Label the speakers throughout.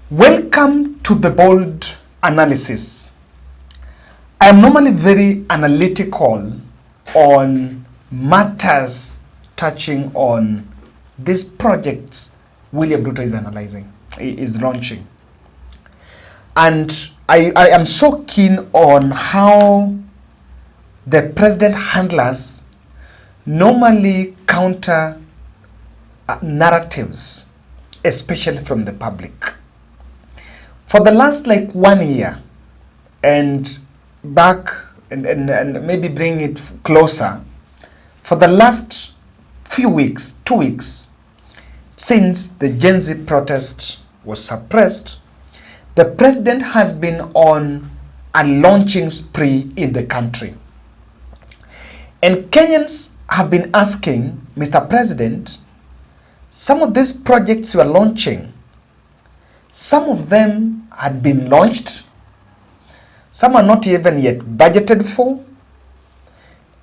Speaker 1: Welcome to the bold analysis. I am normally very analytical on matters touching on these projects William Ruto is launching. And I am so keen on how the president handlers normally counter narratives, especially from the public. For the last 1 year and back and maybe bring it closer, for the last few weeks, 2 weeks, since the Gen Z protest was suppressed, the president has been on a launching spree in the country. And Kenyans have been asking, Mr. President, some of these projects you are launching, some of them had been launched, some are not even yet budgeted for,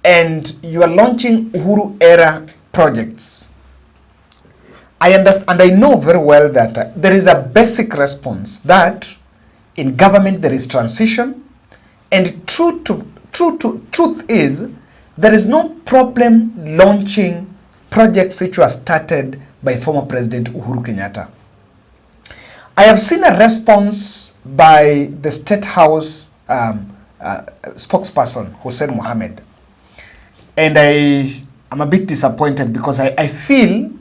Speaker 1: and you are launching Uhuru era projects. I understand and I know very well that there is a basic response that in government there is transition, and truth is there is no problem launching projects which were started by former President Uhuru Kenyatta. I have seen a response by the State House spokesperson, Hussein Mohammed. And I am a bit disappointed because I feel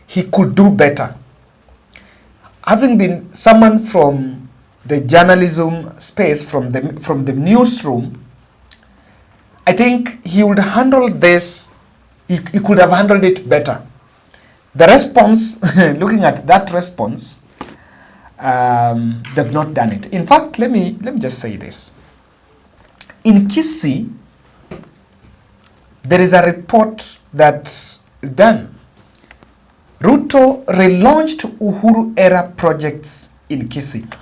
Speaker 1: he could do better. Having been someone from the journalism space, from the newsroom, I think he would handle this, he could have handled it better. The response, looking at that response, they've not done it. In fact, let me just say this. In Kisii, there is a report that is done. Ruto relaunched Uhuru era projects in Kisii.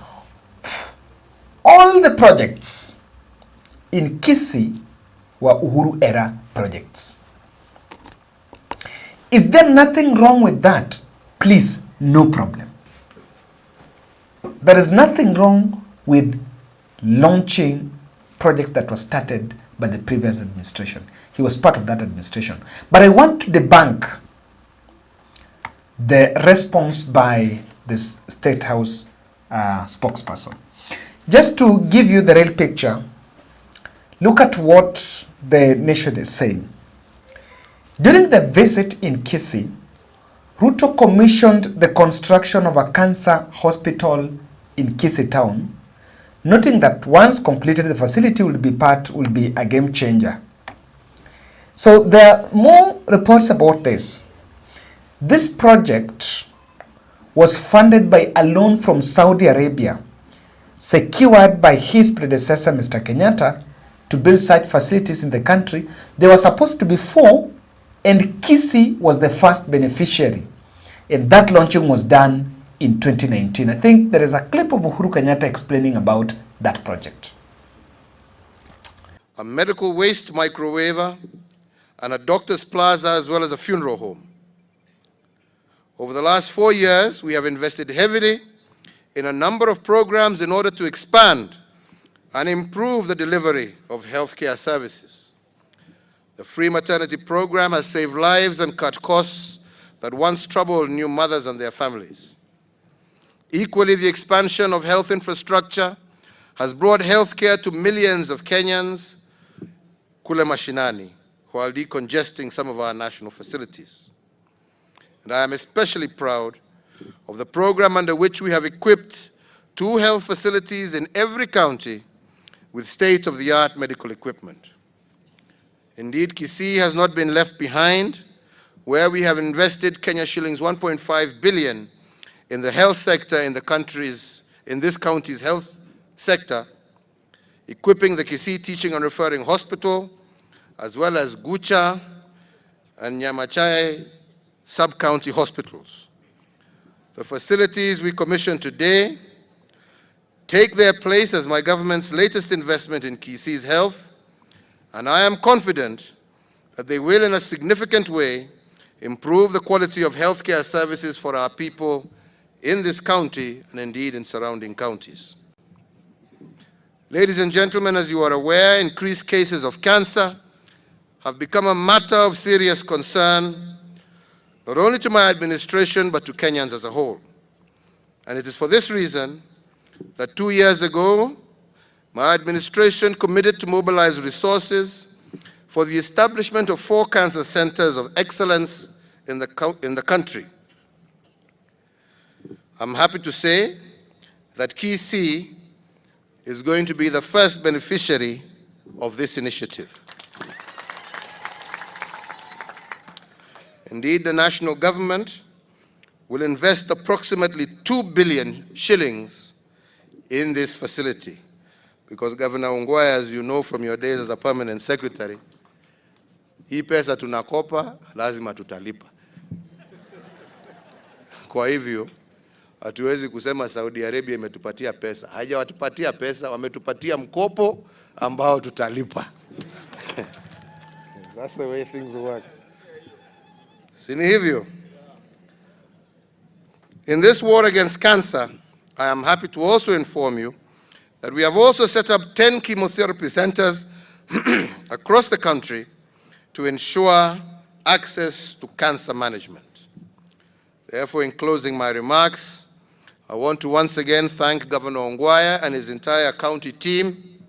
Speaker 1: All the projects in Kisii were Uhuru era projects. Is there nothing wrong with that? Please, no problem. There is nothing wrong with launching projects that were started by the previous administration. He was part of that administration. But I want to debunk the response by this State House spokesperson. Just to give you the real picture, look at what the nation is saying. During the visit in Kisii, Ruto commissioned the construction of a cancer hospital in Kisii town, noting that once completed, the facility will be a game changer. So there are more reports about this. This project was funded by a loan from Saudi Arabia, secured by his predecessor, Mr. Kenyatta, to build such facilities in the country. There were supposed to be 4, and Kisii was the first beneficiary. And that launching was done in 2019. I think there is a clip of Uhuru Kenyatta explaining about that project.
Speaker 2: A medical waste microwaver, and a doctor's plaza, as well as a funeral home. Over the last 4 years, we have invested heavily in a number of programs in order to expand and improve the delivery of healthcare services. The free maternity program has saved lives and cut costs that once troubled new mothers and their families. Equally, the expansion of health infrastructure has brought healthcare to millions of Kenyans kule mashinani, while decongesting some of our national facilities. And I am especially proud of the program under which we have equipped 2 health facilities in every county with state-of-the-art medical equipment. Indeed, Kisii has not been left behind, where we have invested Kenya shillings 1.5 billion in the health sector in this county's health sector, equipping the Kisii Teaching and Referring Hospital, as well as Gucha and Nyamachai sub-county hospitals. The facilities we commission today take their place as my government's latest investment in Kisii's health, and I am confident that they will in a significant way improve the quality of healthcare services for our people in this county and indeed in surrounding counties. Ladies and gentlemen, as you are aware, increased cases of cancer have become a matter of serious concern, not only to my administration, but to Kenyans as a whole. And it is for this reason that 2 years ago, my administration committed to mobilize resources for the establishment of 4 cancer centers of excellence in the country. I'm happy to say that Kisii is going to be the first beneficiary of this initiative. Indeed, the national government will invest approximately 2 billion shillings in this facility, because Governor Ongwae, as you know from your days as a permanent secretary, hii pesa tunakopa lazima tutalipa. Kwa hivyo hatuwezi kusema Saudi Arabia imetupatia pesa. Hajawatupatia pesa, wametupatia mkopo ambao tutalipa. That's the way things work. Sini hivyo. In this war against cancer, I am happy to also inform you that we have also set up 10 chemotherapy centers across the country to ensure access to cancer management. Therefore, in closing my remarks, I want to once again thank Governor Ongwae and his entire county team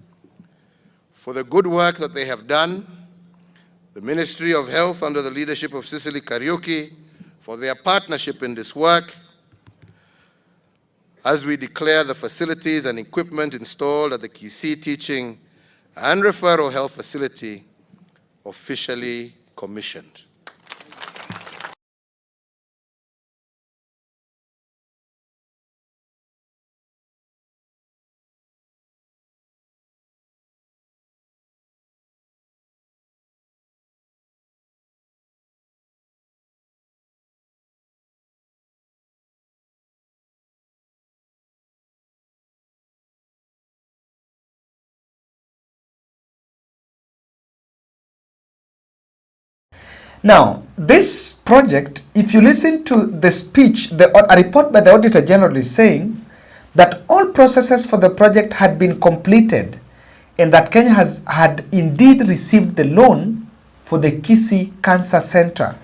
Speaker 2: for the good work that they have done, the Ministry of Health under the leadership of Cicely Kariuki for their partnership in this work, as we declare the facilities and equipment installed at the Kisii Teaching and Referral Health Facility officially commissioned.
Speaker 1: Now, this project, if you listen to the speech, a report by the Auditor General is saying that all processes for the project had been completed and that Kenya had indeed received the loan for the Kisii Cancer Center.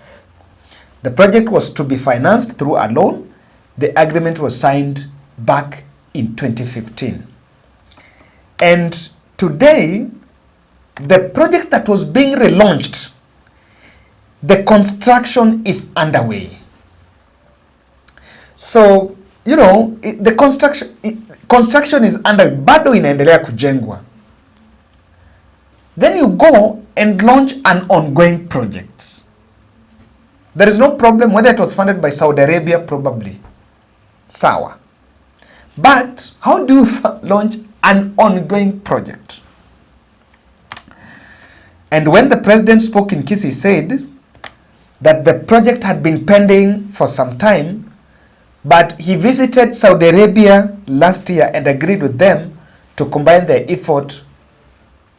Speaker 1: The project was to be financed through a loan. The agreement was signed back in 2015. And today, the project that was being relaunched, the construction is underway. So, you know, the construction is underway. Bado inaendelea kujengwa. Then you go and launch an ongoing project. There is no problem whether it was funded by Saudi Arabia, probably. Sawa. But how do you launch an ongoing project? And when the president spoke in Kisii, he said that the project had been pending for some time, but he visited Saudi Arabia last year and agreed with them to combine their effort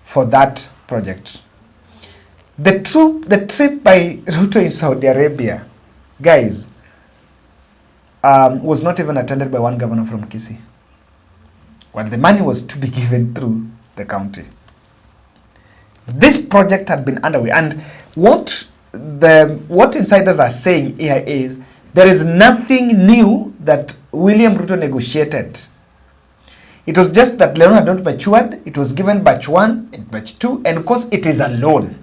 Speaker 1: for that project. The trip by Ruto in Saudi Arabia, guys, was not even attended by one governor from Kisii. Well, the money was to be given through the county. This project had been underway, and what insiders are saying here is there is nothing new that William Ruto negotiated. It was just that loan had not matured. It was given batch 1 and batch 2, and of course it is a loan.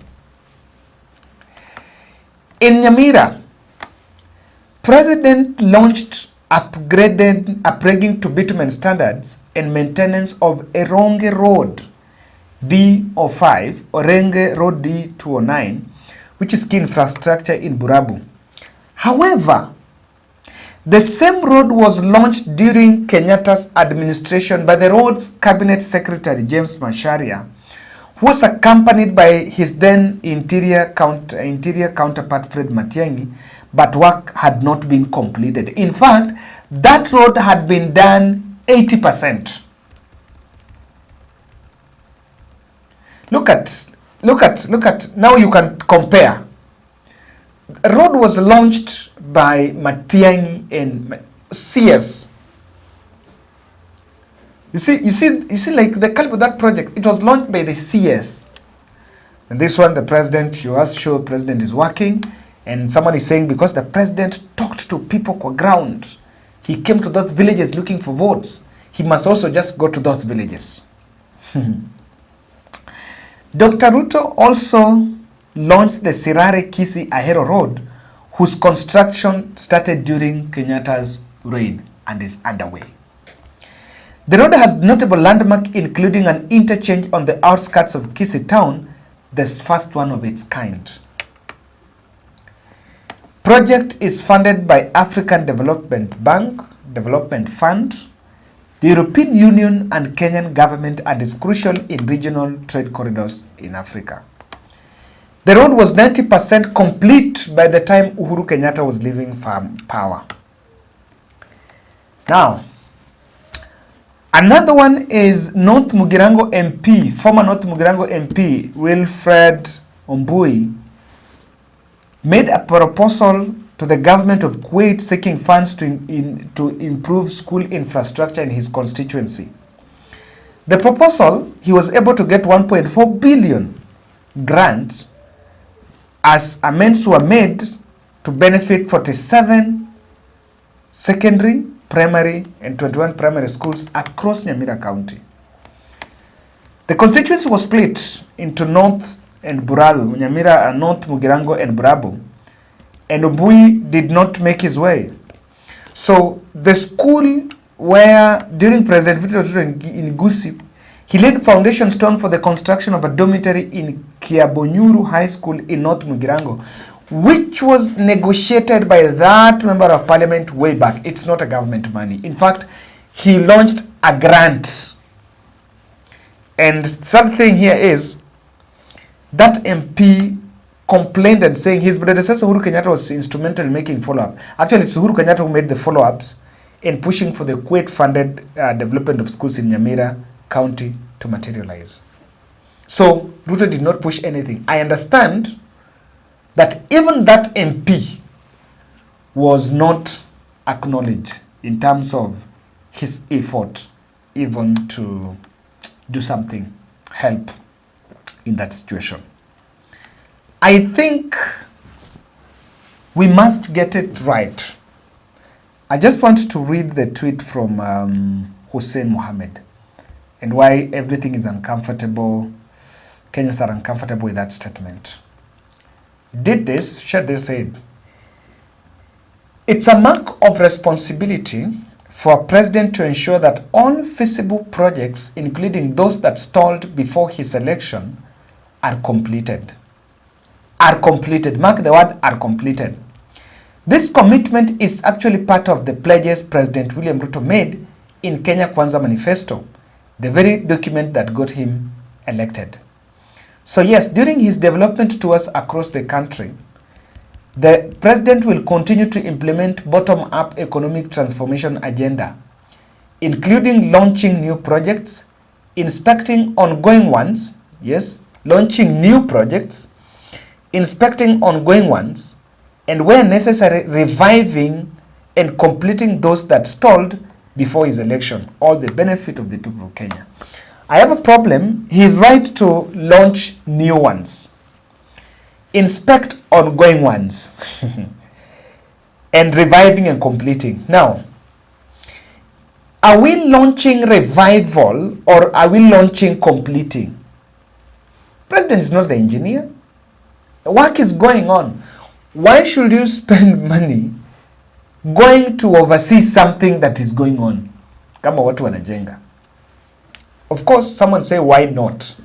Speaker 1: In Nyamira, President launched upgrading to bitumen standards and maintenance of Oronge Road D05, Orenge Road D209, which is key infrastructure in Burabu. However, the same road was launched during Kenyatta's administration by the roads cabinet secretary James Macharia, who was accompanied by his then interior counterpart Fred Matiang'i, but work had not been completed. In fact, that road had been done 80%. Look at, now you can compare. A road was launched by Matiang'i and CS. You see, like the culp of that project, it was launched by the CS. And this one, the president, you ask, sure, president is working. And someone is saying because the president talked to people on ground, he came to those villages looking for votes, he must also just go to those villages. Dr. Ruto also launched the Sirare Kisii Ahero Road, whose construction started during Kenyatta's reign and is underway. The road has notable landmark, including an interchange on the outskirts of Kisii town, the first one of its kind. Project is funded by African Development Bank, Development Fund, the European Union and Kenyan government, and is crucial in regional trade corridors in Africa. The road was 90% complete by the time Uhuru Kenyatta was leaving power. Now, another one is North Mugirango MP, former North Mugirango MP, Wilfred Ombui, made a proposal to the government of Kuwait seeking funds to improve school infrastructure in his constituency. The proposal, he was able to get 1.4 billion grants as amends were made to benefit 47 secondary, primary, and 21 primary schools across Nyamira County. The constituency was split into North and Burabu, Nyamira, North Mugirango and Burabu, and Obui did not make his way. So the school where during President Victor Ruto in Gusii, he laid foundation stone for the construction of a dormitory in Kiabonyuru High School in North Mugirango, which was negotiated by that member of parliament way back. It's not a government money. In fact, he launched a grant. And something here is that MP complained and saying his predecessor Uhuru Kenyatta was instrumental in making follow-up. Actually, it's Uhuru Kenyatta who made the follow-ups in pushing for the Kuwait-funded development of schools in Nyamira County to materialize. So Ruto did not push anything. I understand that even that MP was not acknowledged in terms of his effort even to do something, help in that situation. I think we must get it right. I just want to read the tweet from Hussein Mohammed and why everything is uncomfortable. Kenyans are uncomfortable with that statement. Did this, shared this, said, it's a mark of responsibility for a president to ensure that all feasible projects, including those that stalled before his election, are completed. Are completed. Mark the word, are completed. This commitment is actually part of the pledges President William Ruto made in Kenya Kwanza Manifesto, the very document that got him elected. So yes, during his development tours across the country, the president will continue to implement bottom-up economic transformation agenda, including launching new projects, inspecting ongoing ones, yes, launching new projects, inspecting ongoing ones, and where necessary, reviving and completing those that stalled before his election, all the benefit of the people of Kenya. I have a problem. He is right to launch new ones, inspect ongoing ones, and reviving and completing. Now, are we launching revival or are we launching completing? President is not the engineer. Work is going on. Why should you spend money going to oversee something that is going on? Kama watu wanajenga. Of course, someone say, why not?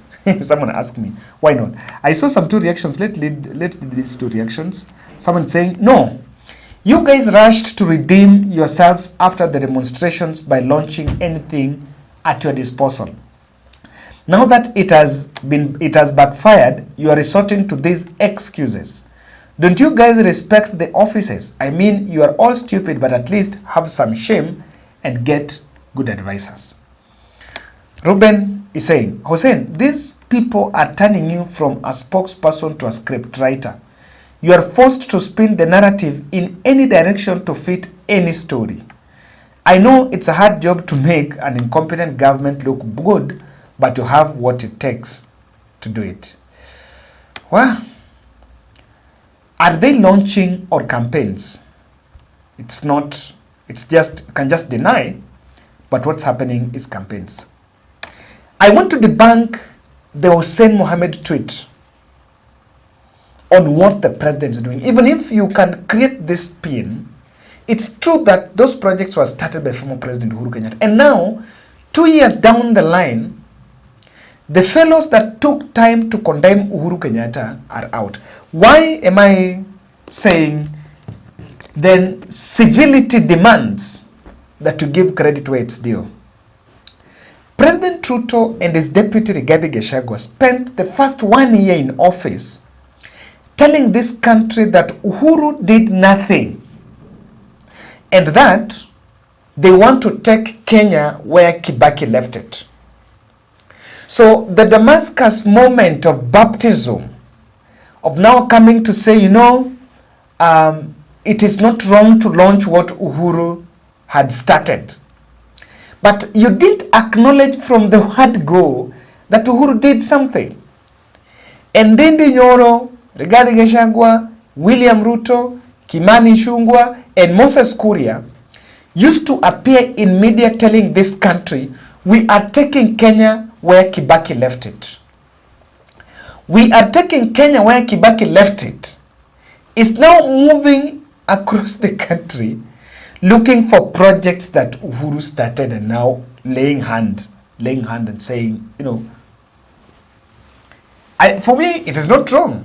Speaker 1: Someone asked me, why not? I saw some two reactions. Let's lead these two reactions. Someone saying, no, you guys rushed to redeem yourselves after the demonstrations by launching anything at your disposal. Now that it has backfired, you are resorting to these excuses. Don't you guys respect the offices? I mean, you are all stupid, but at least have some shame and get good advisors. Ruben is saying, Hussein, these people are turning you from a spokesperson to a scriptwriter. You are forced to spin the narrative in any direction to fit any story. I know it's a hard job to make an incompetent government look good, but you have what it takes to do it. Well, are they launching or campaigns? It's not, it's just, you can just deny, but what's happening is campaigns. I want to debunk the Hussein Mohammed tweet on what the president is doing. Even if you can create this spin, it's true that those projects were started by former President Uhuru Kenyatta. And now, 2 years down the line, the fellows that took time to condemn Uhuru Kenyatta are out. Why am I saying then civility demands that to give credit where it's due? President Ruto and his deputy Rigathi Gachagua spent the first 1 year in office telling this country that Uhuru did nothing and that they want to take Kenya where Kibaki left it. So the Damascus moment of baptism, of now coming to say, it is not wrong to launch what Uhuru had started. But you didn't acknowledge from the word go that Uhuru did something. And Ndindi Nyoro, Rigathi Gachagua, William Ruto, Kimani Ichung'wah, and Moses Kuria used to appear in media telling this country, we are taking Kenya where Kibaki left it. We are taking Kenya where Kibaki left it. It's now moving across the country looking for projects that Uhuru started and now laying hand and saying, for me, it is not wrong.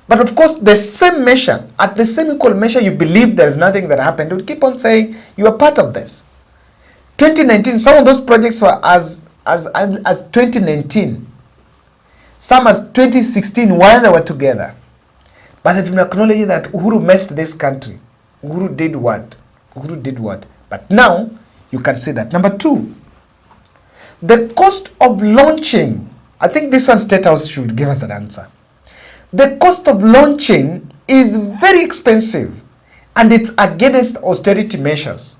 Speaker 1: But of course, the same measure, at the same equal measure, you believe there is nothing that happened. You would keep on saying you are part of this. 2019, some of those projects were as 2019. Some as 2016 while they were together. But they've been acknowledging that Uhuru messed this country. Uhuru did what? Uhuru did what? But now, you can see that. Number two, the cost of launching, I think this one State House should give us an answer. The cost of launching is very expensive and it's against austerity measures.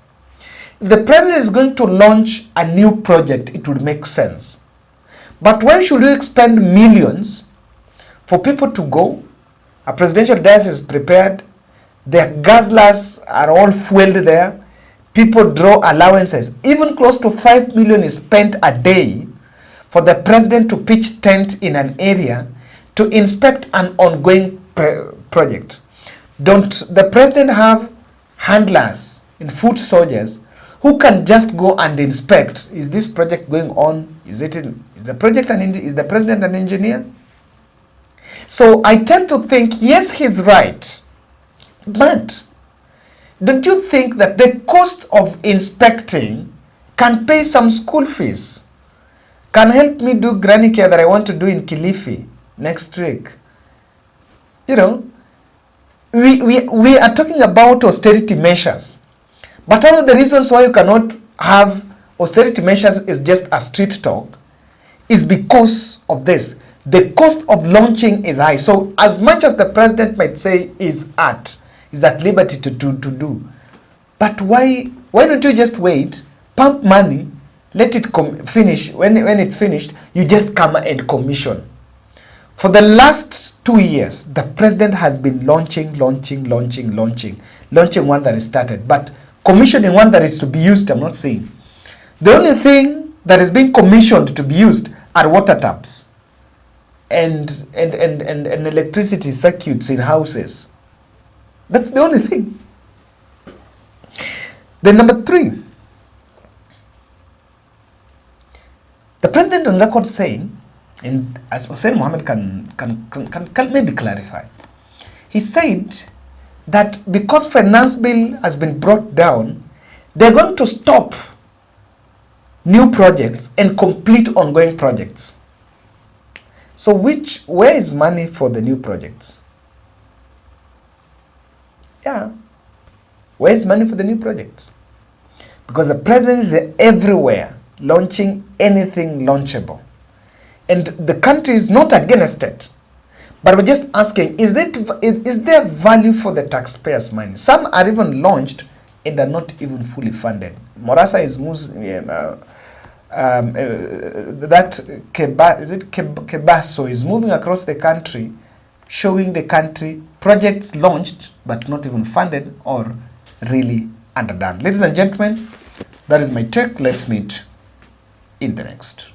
Speaker 1: If the president is going to launch a new project, it would make sense. But why should you expend millions for people to go? A presidential dais is prepared. The guzzlers are all fueled there. People draw allowances. Even close to 5 million is spent a day for the president to pitch tent in an area to inspect an ongoing project. Don't the president have handlers and foot soldiers who can just go and inspect? Is this project going on? Is the president an engineer? So I tend to think, yes, he's right. But don't you think that the cost of inspecting can pay some school fees? Can help me do granny care that I want to do in Kilifi next week? We are talking about austerity measures. But one of the reasons why you cannot have austerity measures is just a street talk is because of this. The cost of launching is high. So as much as the president might say is that liberty to do. But why don't you just wait, pump money, let it finish. When it's finished, you just come and commission. For the last 2 years, the president has been launching one that is started, but commissioning one that is to be used, I'm not saying. The only thing that is being commissioned to be used are water taps and electricity circuits in houses. That's the only thing. Then number 3, the president on record saying, and as Hussein Mohammed can maybe clarify, he said that because finance bill has been brought down, they're going to stop new projects and complete ongoing projects. So where is money for the new projects? Yeah. Where is money for the new projects? Because the president is everywhere, launching anything launchable. And the country is not against it. But we're just asking, is there value for the taxpayers' money? Some are even launched and are not even fully funded. Morasa is Kebaso is moving across the country, showing the country projects launched but not even funded or really underdone. Ladies and gentlemen, that is my take. Let's meet in the next.